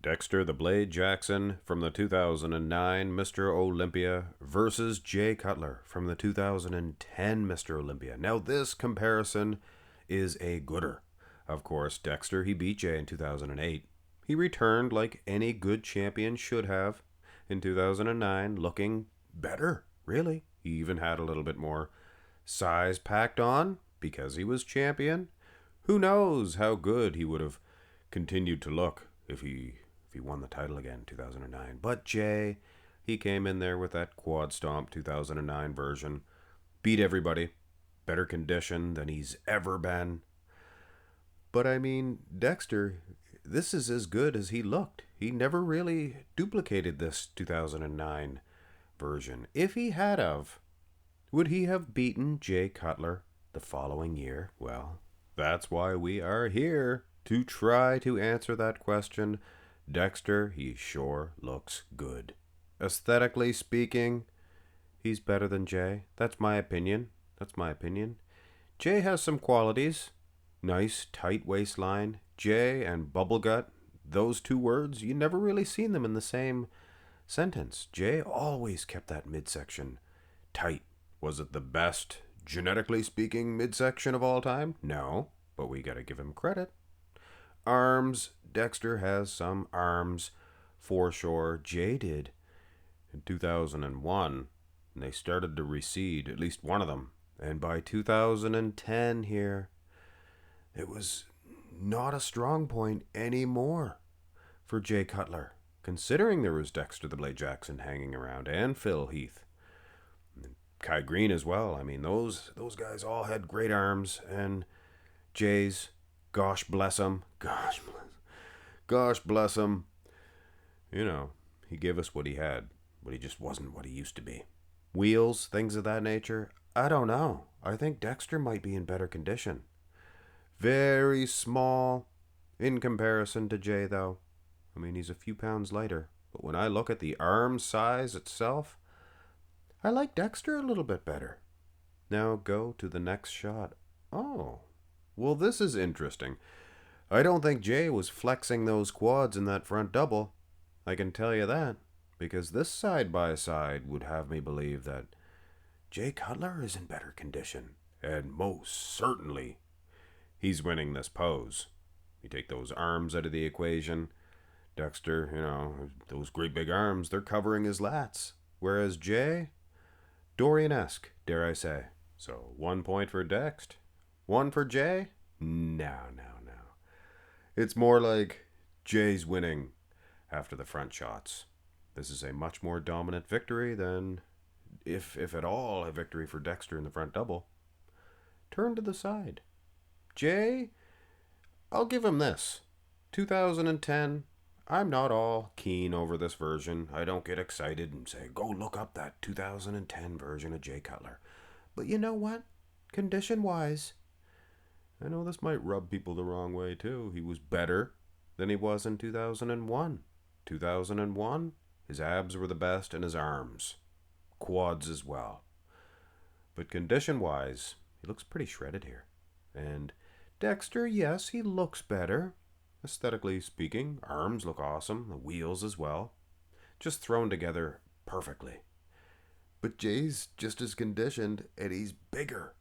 Dexter the Blade Jackson from the 2009 Mr. Olympia versus Jay Cutler from the 2010 Mr. Olympia. Now, this comparison is a gooder. Of course, Dexter, he beat Jay in 2008. He returned like any good champion should have in 2009, looking better, really. He even had a little bit more size packed on because he was champion. Who knows how good he would have continued to look if he won the title again in 2009. But Jay, he came in there with that quad stomp 2009 version, beat everybody, better condition than he's ever been. But I mean, Dexter, this is as good as he looked. He never really duplicated this 2009 version. If he had of, would he have beaten Jay Cutler the following year? Well, that's why we are here, to try to answer that question. Dexter, he sure looks good. Aesthetically speaking, he's better than Jay. That's my opinion. Jay has some qualities. Nice, tight waistline. Jay and bubble gut, those two words, you never really seen them in the same sentence. Jay always kept that midsection tight. Was it the best, genetically speaking, midsection of all time? No, but we gotta give him credit. Arms, Dexter has some arms for sure. Jay did in 2001, and they started to recede, at least one of them. And by 2010 here, it was not a strong point anymore for Jay Cutler, considering there was Dexter the Blade Jackson hanging around and Phil Heath. And Kai Green as well. I mean, those guys all had great arms, and Jay's, gosh bless him, you know, he gave us what he had, but he just wasn't what he used to be. Wheels, things of that nature, I don't know. I think Dexter might be in better condition. Very small in comparison to Jay, though. I mean, he's a few pounds lighter. But when I look at the arm size itself, I like Dexter a little bit better. Now go to the next shot. Oh, well, this is interesting. I don't think Jay was flexing those quads in that front double. I can tell you that. Because this side by side would have me believe that Jay Cutler is in better condition. And most certainly, he's winning this pose. You take those arms out of the equation. Dexter, those great big arms, they're covering his lats. Whereas Jay, Dorian-esque, dare I say. So 1 point for Dext. 1 for Jay? No. It's more like Jay's winning after the front shots. This is a much more dominant victory than, if at all, a victory for Dexter in the front double. Turn to the side. Jay, I'll give him this. 2010, I'm not all keen over this version. I don't get excited and say, go look up that 2010 version of Jay Cutler. But you know what? Condition-wise, I know this might rub people the wrong way too. He was better than he was in 2001. 2001, his abs were the best and his arms. Quads as well. But condition-wise, he looks pretty shredded here. And Dexter, yes, he looks better. Aesthetically speaking, arms look awesome, the wheels as well. Just thrown together perfectly. But Jay's just as conditioned, and he's bigger.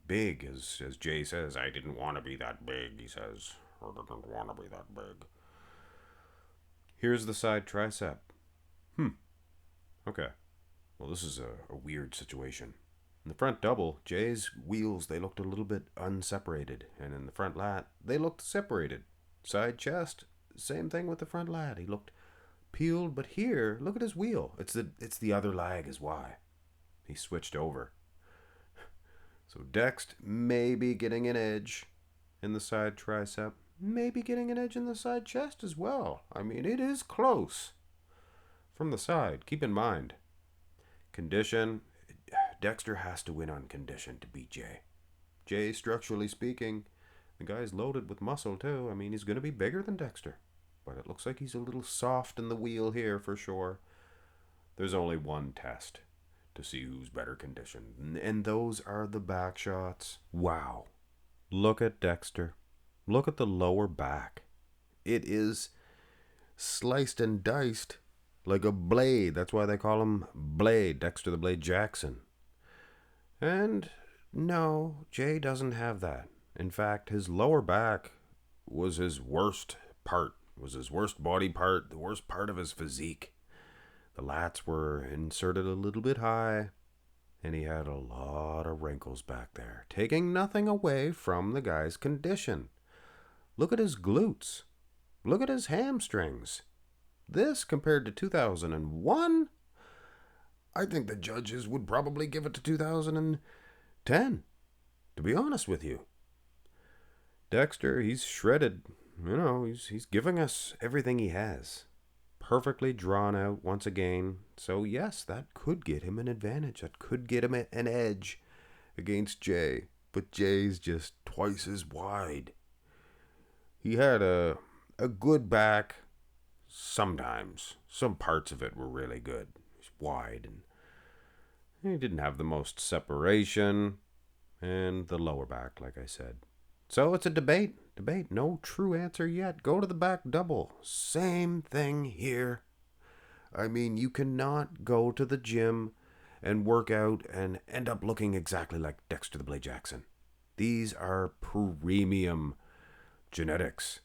Big, as Jay says, I didn't want to be that big, he says. I didn't want to be that big. Here's the side tricep. Okay. Well, this is a weird situation. In the front double, Jay's wheels, they looked a little bit unseparated. And in the front lat, they looked separated. Side chest, same thing with the front lat. He looked peeled, but here, look at his wheel. It's the other leg is why. He switched over. So Dext may be getting an edge in the side tricep. Maybe getting an edge in the side chest as well. I mean, it is close. From the side, keep in mind. Condition, Dexter has to win on condition to beat Jay. Jay, structurally speaking, the guy's loaded with muscle too. I mean, he's going to be bigger than Dexter. But it looks like he's a little soft in the wheel here for sure. There's only one test to see who's better conditioned. And those are the back shots. Wow. Look at Dexter. Look at the lower back. It is sliced and diced like a blade. That's why they call him Blade, Dexter the Blade Jackson. And no, Jay doesn't have that. In fact, his lower back was his worst part, was his worst body part, the worst part of his physique. The lats were inserted a little bit high, and he had a lot of wrinkles back there, taking nothing away from the guy's condition. Look at his glutes. Look at his hamstrings. This compared to 2001, I think the judges would probably give it to 2010, to be honest with you. Dexter, he's shredded. He's giving us everything he has. Perfectly drawn out once again. So yes, that could get him an advantage. That could get him an edge against Jay. But Jay's just twice as wide. He had a good back sometimes. Some parts of it were really good. He's wide, and he didn't have the most separation, and the lower back, like I said. So it's a debate. No true answer yet. Go to the back double. Same thing here. I mean, you cannot go to the gym and work out and end up looking exactly like Dexter the Blade Jackson. These are premium genetics.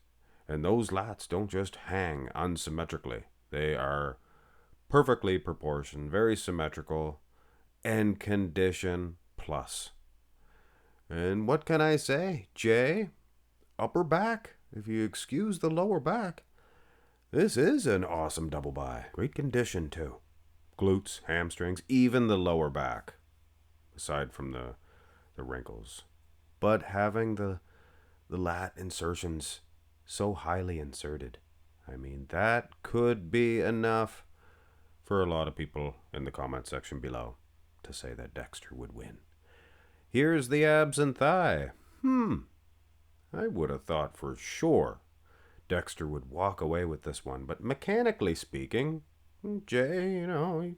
And those lats don't just hang unsymmetrically. They are perfectly proportioned, very symmetrical, and condition plus. And what can I say, Jay? Upper back, if you excuse the lower back. This is an awesome double bi. Great condition, too. Glutes, hamstrings, even the lower back, aside from the wrinkles. But having the lat insertions so highly inserted, I mean, that could be enough for a lot of people in the comment section below to say that Dexter would win. Here's the abs and thigh. I would have thought for sure Dexter would walk away with this one. But mechanically speaking, Jay, his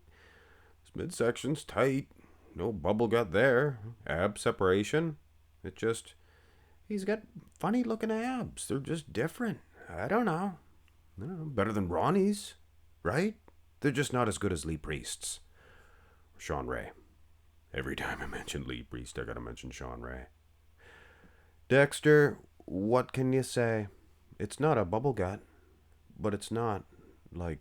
midsection's tight. No bubble gut there. Ab separation. He's got funny looking abs. They're just different. I don't know. Better than Ronnie's, right? They're just not as good as Lee Priest's. Or Sean Ray. Every time I mention Lee Priest, I gotta mention Sean Ray. Dexter, what can you say? It's not a bubble gut, but it's not, I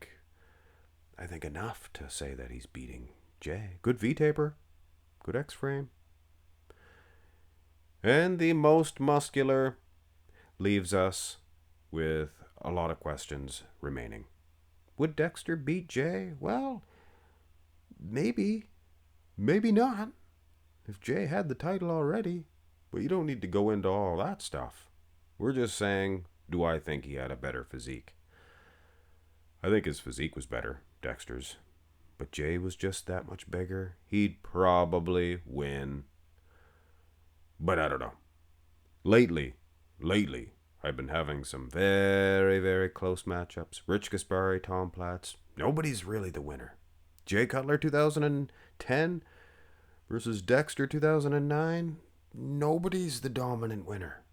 think enough to say that he's beating Jay. Good V-taper. Good X-frame. And the most muscular leaves us with a lot of questions remaining. Would Dexter beat Jay? Well, maybe. Maybe not. If Jay had the title already. But you don't need to go into all that stuff. We're just saying, do I think he had a better physique? I think his physique was better, Dexter's. But Jay was just that much bigger. He'd probably win. But I don't know. Lately, I've been having some very, very close matchups. Rich Gaspari, Tom Platz. Nobody's really the winner. Jay Cutler 2010 versus Dexter 2009. Nobody's the dominant winner.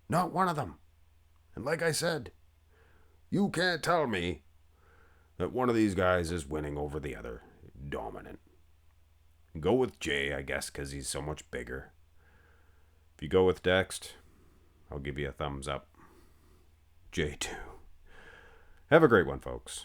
Not one of them. And like I said, you can't tell me that one of these guys is winning over the other. Dominant. Go with Jay, I guess, because he's so much bigger. If you go with Dext, I'll give you a thumbs up. Jay too. Have a great one, folks.